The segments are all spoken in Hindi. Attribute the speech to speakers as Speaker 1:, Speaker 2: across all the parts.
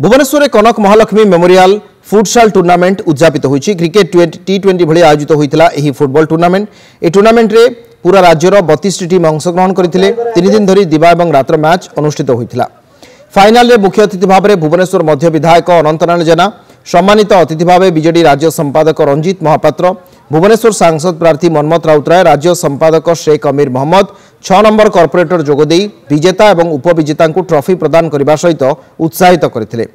Speaker 1: Bhubaneswar Kanak Mahalakshmi memorial futsal tournament उद्यापित होइछि। क्रिकेट T20 भली आयोजित होइतिला एही फुटबॉल टूर्नामेंट। ए टूर्नामेंट रे पूरा राज्यर 32 टीम अंशग्रहण करथिले। 3 दिन धरी दिवा एवं रात्र मैच अनुष्ठित होइतिला। फाइनल रे मुख्य अतिथि भाव में भुवनेश्वर मध्य विधायक अनंतनारायण जेना, सम्मानित अतिथि भाव बीजेडी राज्य संपादक रंजीत महापात्र, भुवनेश्वर सांसद प्रार्थी मनमत राउतराय, राज्य संपादक शेख अमीर मोहम्मद, 6 नंबर कॉर्पोरेटर जोगदे विजेता और उपविजेता को ट्रॉफी प्रदान करने सहित उत्साहित करते।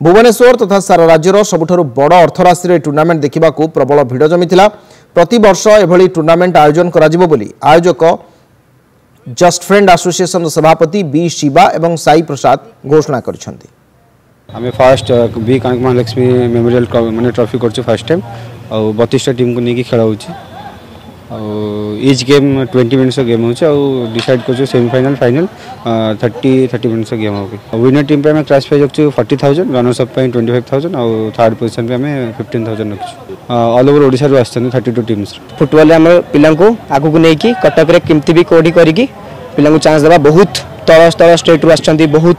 Speaker 1: भुवनेश्वर तथा सारा राज्यर सबुठारु बड़ अर्थराशि टूर्नामेंट देखा प्रबल भिड़ जमीला। प्रति वर्ष एभली टूर्नामेंट आयोजन कराजिबो बोली आयोजक जस्ट फ्रेंड एसोसिएशन सभापति बी शिवा एवं साई प्रसाद घोषणा करछन्ति।
Speaker 2: आमे फर्स्ट बी कनक महालक्ष्मी मेमोरियल माने ट्रॉफी करछु फर्स्ट टाइम और 32 टीम को लेकिन खेला होछि और ईच गेम 20 मिनट्स गेम होछि और डिसाइड करछु सेमीफाइनल फाइनल 30 मिनट्स गेम होबे। विनर टीम पे हमें क्लास प्राइज रखछु 40,000, रनर्स अप पे 25,000 और थर्ड पोजीशन पे हमें 15,000 रखछु। ऑल ओवर ओडिसा रो आछन 32 टीम्स।
Speaker 3: फुटबॉल हम पिला को आगु को नेकी कटक रे केमती भी कोडी करिकी पिला को चांस देबा। बहुत तरह स्टेट रु आछन, बहुत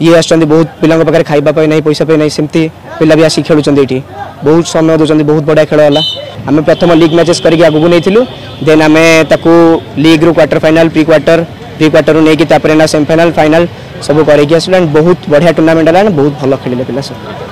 Speaker 3: ये आछन, बहुत पिला पाखे खाइबा पे नहीं, पैसा पे नहीं, सेमती पिला भी आसी खेलुछन एठी। बहुत समय दउछन, बहुत बड़ा खेल होला। आम प्रथम लीग मैचेस करके आगु नहीं, देन आम ताकू लीग रु क्वार्टर फाइनल, प्री क्वार्टर रु नहीं सेमीफाइनल फाइनल सब करके आसला। बहुत बढ़िया टूर्नामेंट है, बहुत भल खेलिले पिला सब।